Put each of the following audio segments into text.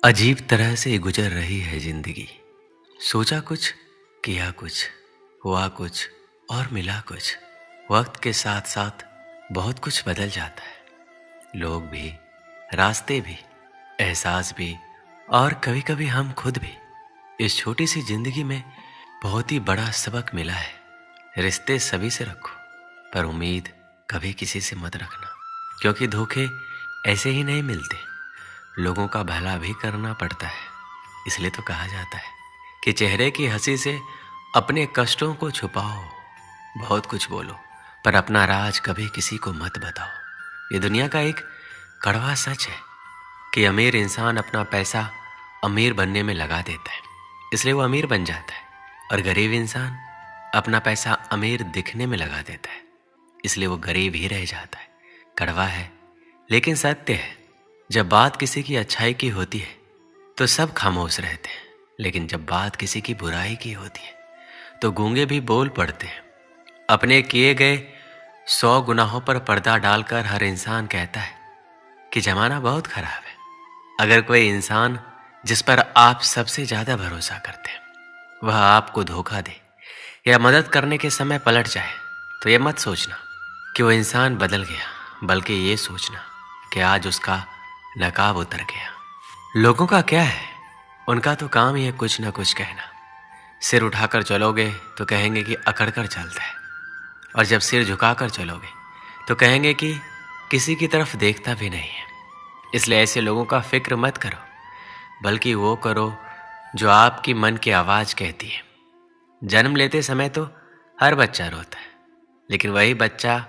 अजीब तरह से गुजर रही है जिंदगी। सोचा कुछ, किया कुछ, हुआ कुछ और मिला कुछ। वक्त के साथ साथ बहुत कुछ बदल जाता है। लोग भी, रास्ते भी, एहसास भी और कभी कभी हम खुद भी। इस छोटी सी जिंदगी में बहुत ही बड़ा सबक मिला है। रिश्ते सभी से रखो, पर उम्मीद कभी किसी से मत रखना, क्योंकि धोखे ऐसे ही नहीं मिलते। लोगों का भला भी करना पड़ता है। इसलिए तो कहा जाता है कि चेहरे की हंसी से अपने कष्टों को छुपाओ। बहुत कुछ बोलो, पर अपना राज कभी किसी को मत बताओ। ये दुनिया का एक कड़वा सच है कि अमीर इंसान अपना पैसा अमीर बनने में लगा देता है, इसलिए वो अमीर बन जाता है। और गरीब इंसान अपना पैसा अमीर दिखने में लगा देता है, इसलिए वो गरीब ही रह जाता है। कड़वा है लेकिन सत्य है। जब बात किसी की अच्छाई की होती है तो सब खामोश रहते हैं, लेकिन जब बात किसी की बुराई की होती है तो गूंगे भी बोल पड़ते हैं। अपने किए गए 100 गुनाहों पर पर्दा डालकर हर इंसान कहता है कि जमाना बहुत खराब है। अगर कोई इंसान जिस पर आप सबसे ज्यादा भरोसा करते हैं वह आपको धोखा दे या मदद करने के समय पलट जाए, तो ये मत सोचना कि वो इंसान बदल गया, बल्कि ये सोचना कि आज उसका नकाब उतर गया। लोगों का क्या है, उनका तो काम ही है कुछ ना कुछ कहना। सिर उठाकर चलोगे तो कहेंगे कि अकड़ कर चलता है, और जब सिर झुकाकर चलोगे तो कहेंगे कि किसी की तरफ देखता भी नहीं है। इसलिए ऐसे लोगों का फिक्र मत करो, बल्कि वो करो जो आपकी मन की आवाज़ कहती है। जन्म लेते समय तो हर बच्चा रोता है, लेकिन वही बच्चा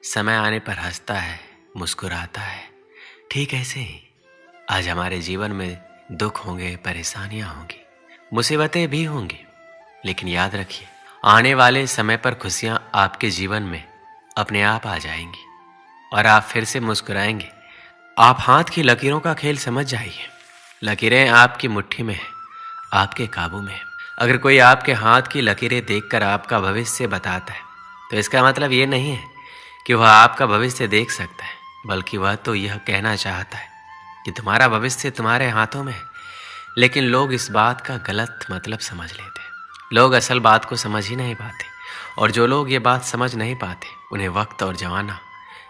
समय आने पर हंसता है, मुस्कुराता है। ठीक ऐसे ही आज हमारे जीवन में दुख होंगे, परेशानियां होंगी, मुसीबतें भी होंगी, लेकिन याद रखिए आने वाले समय पर खुशियां आपके जीवन में अपने आप आ जाएंगी और आप फिर से मुस्कुराएंगे। आप हाथ की लकीरों का खेल समझ जाइए। लकीरें आपकी मुट्ठी में है, आपके काबू में है। अगर कोई आपके हाथ की लकीरें देखकर आपका भविष्य बताता है तो इसका मतलब ये नहीं है कि वह आपका भविष्य देख सकता है, बल्कि वह तो यह कहना चाहता है कि तुम्हारा भविष्य तुम्हारे हाथों में है। लेकिन लोग इस बात का गलत मतलब समझ लेते हैं। लोग असल बात को समझ ही नहीं पाते, और जो लोग ये बात समझ नहीं पाते उन्हें वक्त और जमाना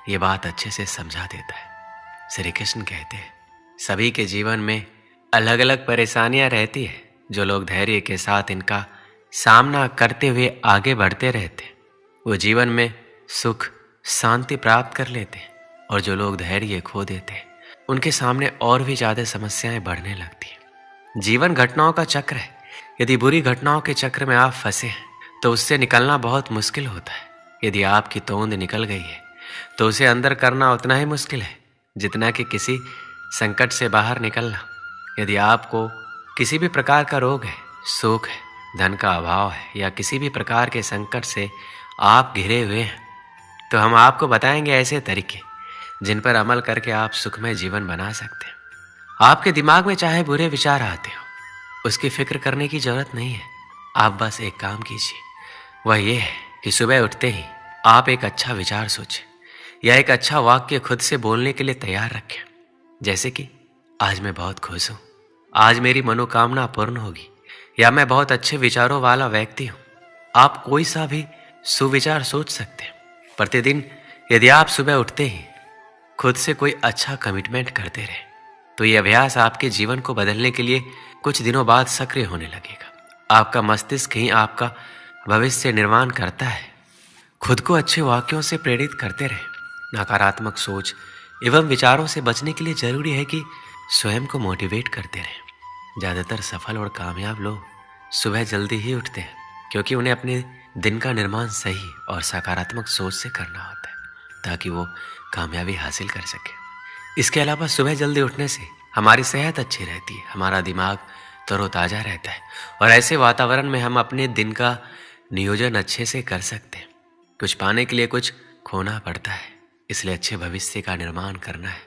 ये बात अच्छे से समझा देता है। श्री कृष्ण कहते हैं सभी के जीवन में अलग अलग परेशानियां रहती है। जो लोग धैर्य के साथ इनका सामना करते हुए आगे बढ़ते रहते हैं वो जीवन में सुख शांति प्राप्त कर लेते हैं, और जो लोग धैर्य खो देते हैं उनके सामने और भी ज्यादा समस्याएं बढ़ने लगती हैं। जीवन घटनाओं का चक्र है। यदि बुरी घटनाओं के चक्र में आप फंसे हैं तो उससे निकलना बहुत मुश्किल होता है। यदि आपकी तोंद निकल गई है तो उसे अंदर करना उतना ही मुश्किल है जितना कि किसी संकट से बाहर निकलना। यदि आपको किसी भी प्रकार का रोग है, शोक है, धन का अभाव है, या किसी भी प्रकार के संकट से आप घिरे हुए हैं, तो हम आपको बताएंगे ऐसे तरीके जिन पर अमल करके आप सुखमय जीवन बना सकते हैं। आपके दिमाग में चाहे बुरे विचार आते हो, उसकी फिक्र करने की जरूरत नहीं है। आप बस एक काम कीजिए, वह ये है कि सुबह उठते ही आप एक अच्छा विचार सोचें या एक अच्छा वाक्य खुद से बोलने के लिए तैयार रखें। जैसे कि आज मैं बहुत खुश हूँ, आज मेरी मनोकामना पूर्ण होगी, या मैं बहुत अच्छे विचारों वाला व्यक्ति हूँ। आप कोई सा भी सुविचार सोच सकते हैं। प्रतिदिन यदि आप सुबह उठते ही खुद से कोई अच्छा कमिटमेंट करते रहे तो ये अभ्यास आपके जीवन को बदलने के लिए कुछ दिनों बाद सक्रिय होने लगेगा। आपका मस्तिष्क ही आपका भविष्य निर्माण करता है। खुद को अच्छे वाक्यों से प्रेरित करते रहे। नकारात्मक सोच एवं विचारों से बचने के लिए जरूरी है कि स्वयं को मोटिवेट करते रहें। ज़्यादातर सफल और कामयाब लोग सुबह जल्दी ही उठते हैं, क्योंकि उन्हें अपने दिन का निर्माण सही और सकारात्मक सोच से करना होता है ताकि वो कामयाबी हासिल कर सके। इसके अलावा सुबह जल्दी उठने से हमारी सेहत अच्छी रहती है, हमारा दिमाग तरोताज़ा रहता है, और ऐसे वातावरण में हम अपने दिन का नियोजन अच्छे से कर सकते हैं। कुछ पाने के लिए कुछ खोना पड़ता है, इसलिए अच्छे भविष्य का निर्माण करना है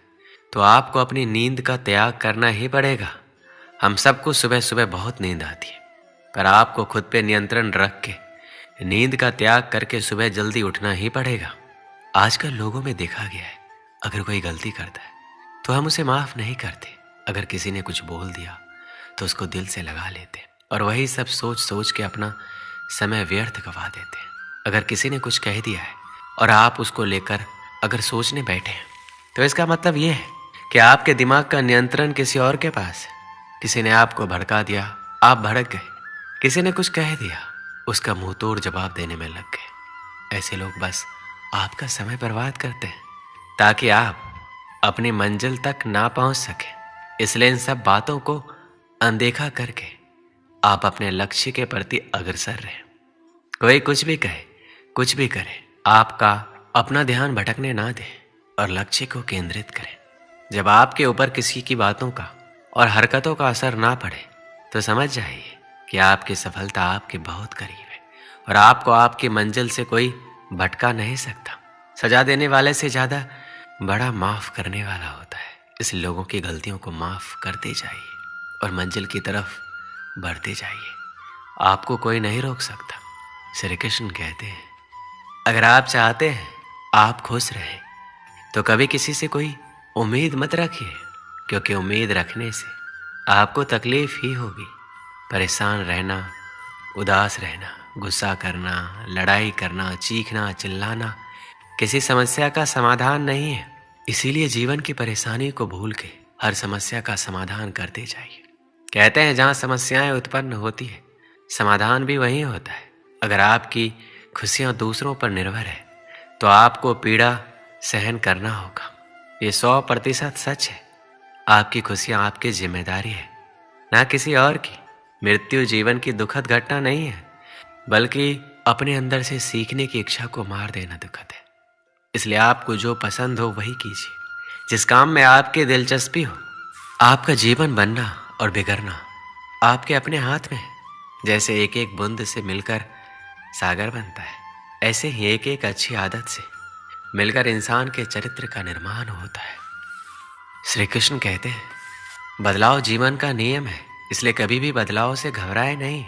तो आपको अपनी नींद का त्याग करना ही पड़ेगा। हम सबको सुबह सुबह बहुत नींद आती है, पर आपको खुद पे नियंत्रण रख के नींद का त्याग करके सुबह जल्दी उठना ही पड़ेगा। आजकल लोगों में देखा गया है अगर कोई गलती करता है तो हम उसे माफ नहीं करते, अगर किसी ने कुछ बोल दिया तो उसको दिल से लगा लेते और वही सब सोच सोच के अपना समय व्यर्थ गवा देते। अगर किसी ने कुछ कह दिया है और आप उसको लेकर अगर सोचने बैठे हैं तो इसका मतलब ये है कि आपके दिमाग का नियंत्रण किसी और के पास है। किसी ने आपको भड़का दिया, आप भड़क गए। किसी ने कुछ कह दिया, उसका मुंह तोड़ जवाब देने में लग गए। ऐसे लोग बस आपका समय बर्बाद करते हैं ताकि आप अपनी मंजिल तक ना पहुंच सके। इसलिए इन सब बातों को अनदेखा करके आप अपने लक्ष्य के प्रति अग्रसर रहें। कोई कुछ भी कहे, कुछ भी करे, आपका अपना ध्यान भटकने ना दे और लक्ष्य को केंद्रित करें। जब आपके ऊपर किसी की बातों का और हरकतों का असर ना पड़े तो समझ जाइए कि आपकी सफलता आपके बहुत करीब है और आपको आपकी मंजिल से कोई भटका नहीं सकता। सजा देने वाले से ज़्यादा बड़ा माफ़ करने वाला होता है। इस लोगों की गलतियों को माफ़ करते जाइए और मंजिल की तरफ बढ़ते जाइए। आपको कोई नहीं रोक सकता। श्री कृष्ण कहते हैं, अगर आप चाहते हैं आप खुश रहें तो कभी किसी से कोई उम्मीद मत रखिए, क्योंकि उम्मीद रखने से आपको तकलीफ ही होगी। परेशान रहना, उदास रहना, गुस्सा करना, लड़ाई करना, चीखना, चिल्लाना किसी समस्या का समाधान नहीं है। इसीलिए जीवन की परेशानी को भूल के हर समस्या का समाधान करते जाइए। कहते हैं जहाँ समस्याएं उत्पन्न होती है समाधान भी वहीं होता है। अगर आपकी खुशियाँ दूसरों पर निर्भर है तो आपको पीड़ा सहन करना होगा। ये 100% सच है। आपकी खुशियाँ आपकी जिम्मेदारी है, ना किसी और की। मृत्यु जीवन की दुखद घटना नहीं है, बल्कि अपने अंदर से सीखने की इच्छा को मार देना दुखद है। इसलिए आपको जो पसंद हो वही कीजिए। जिस काम में आपकी दिलचस्पी हो। आपका जीवन बनना और बिगड़ना आपके अपने हाथ में है। जैसे एक एक बूंद से मिलकर सागर बनता है, ऐसे ही एक एक अच्छी आदत से मिलकर इंसान के चरित्र का निर्माण होता है। श्री कृष्ण कहते हैं, बदलाव जीवन का नियम है, इसलिए कभी भी बदलाव से घबराए नहीं।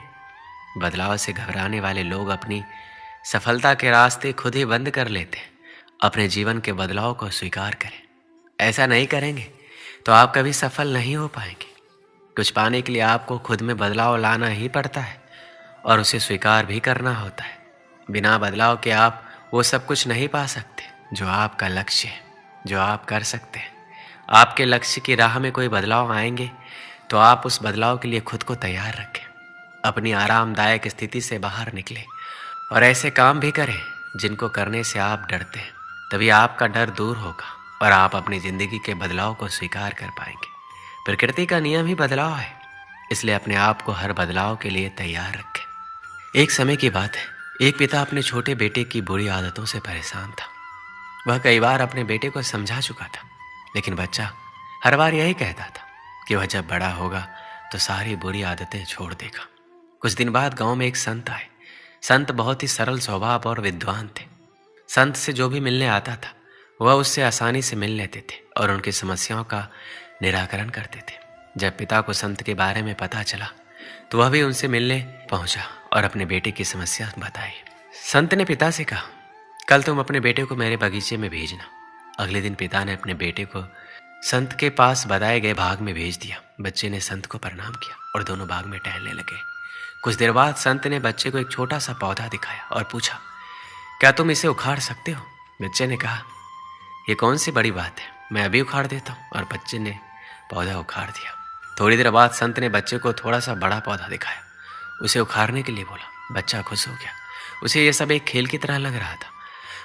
बदलाव से घबराने वाले लोग अपनी सफलता के रास्ते खुद ही बंद कर लेते हैं। अपने जीवन के बदलाव को स्वीकार करें। ऐसा नहीं करेंगे तो आप कभी सफल नहीं हो पाएंगे। कुछ पाने के लिए आपको खुद में बदलाव लाना ही पड़ता है और उसे स्वीकार भी करना होता है। बिना बदलाव के आप वो सब कुछ नहीं पा सकते जो आपका लक्ष्य है, जो आप कर सकते हैं। आपके लक्ष्य की राह में कोई बदलाव आएंगे तो आप उस बदलाव के लिए खुद को तैयार रखें। अपनी आरामदायक स्थिति से बाहर निकलें और ऐसे काम भी करें जिनको करने से आप डरते हैं। तभी आपका डर दूर होगा और आप अपनी ज़िंदगी के बदलाव को स्वीकार कर पाएंगे। प्रकृति का नियम ही बदलाव है, इसलिए अपने आप को हर बदलाव के लिए तैयार रखें। एक समय की बात है, एक पिता अपने छोटे बेटे की बुरी आदतों से परेशान था। वह कई बार अपने बेटे को समझा चुका था, लेकिन बच्चा हर बार यही कहता था कि वह जब बड़ा होगा तो सारी बुरी आदतें छोड़ देगा। कुछ दिन बाद गांव में एक संत आए। संत बहुत ही सरल स्वभाव और विद्वान थे। संत से जो भी मिलने आता था वह उससे आसानी से मिल लेते थे और उनकी समस्याओं का निराकरण करते थे। जब पिता को संत के बारे में पता चला तो वह भी उनसे मिलने पहुंचा और अपने बेटे की समस्या बताई। संत ने पिता से कहा, कल तुम अपने बेटे को मेरे बगीचे में भेजना। अगले दिन पिता ने अपने बेटे को संत के पास बताए गए बाग में भेज दिया। बच्चे ने संत को प्रणाम किया और दोनों बाग में टहलने लगे। कुछ देर बाद संत ने बच्चे को एक छोटा सा पौधा दिखाया और पूछा, क्या तुम इसे उखाड़ सकते हो? बच्चे ने कहा, ये कौन सी बड़ी बात है, मैं अभी उखाड़ देता हूँ। और बच्चे ने पौधा उखाड़ दिया। थोड़ी देर बाद संत ने बच्चे को थोड़ा सा बड़ा पौधा दिखाया, उसे उखाड़ने के लिए बोला। बच्चा खुश हो गया, उसे ये सब एक खेल की तरह लग रहा था।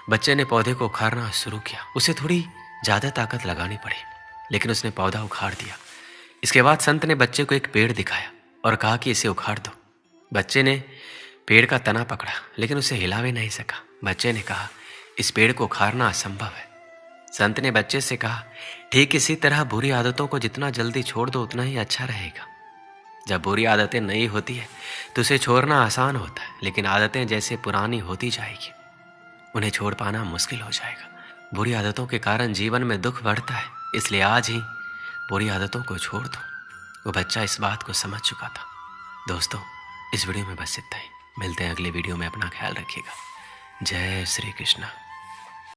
बच्चे ने पौधे को उखाड़ना शुरू किया। उसे थोड़ी ज़्यादा ताकत लगानी पड़ी, लेकिन उसने पौधा उखाड़ दिया। इसके बाद संत ने बच्चे को एक पेड़ दिखाया और कहा कि इसे उखाड़ दो। बच्चे ने पेड़ का तना पकड़ा, लेकिन उसे हिला भी नहीं सका। बच्चे ने कहा, इस पेड़ को उखाड़ना असंभव है। संत ने बच्चे से कहा, ठीक इसी तरह बुरी आदतों को जितना जल्दी छोड़ दो उतना ही अच्छा रहेगा। जब बुरी आदतें नई होती है तो उसे छोड़ना आसान होता है, लेकिन आदतें जैसे पुरानी होती जाएगी उन्हें छोड़ पाना मुश्किल हो जाएगा। बुरी आदतों के कारण जीवन में दुख बढ़ता है, इसलिए आज ही बुरी आदतों को छोड़ दो। वो बच्चा इस बात को समझ चुका था। दोस्तों, इस वीडियो में बस इतना ही। मिलते हैं अगले वीडियो में। अपना ख्याल रखिएगा। जय श्री कृष्ण।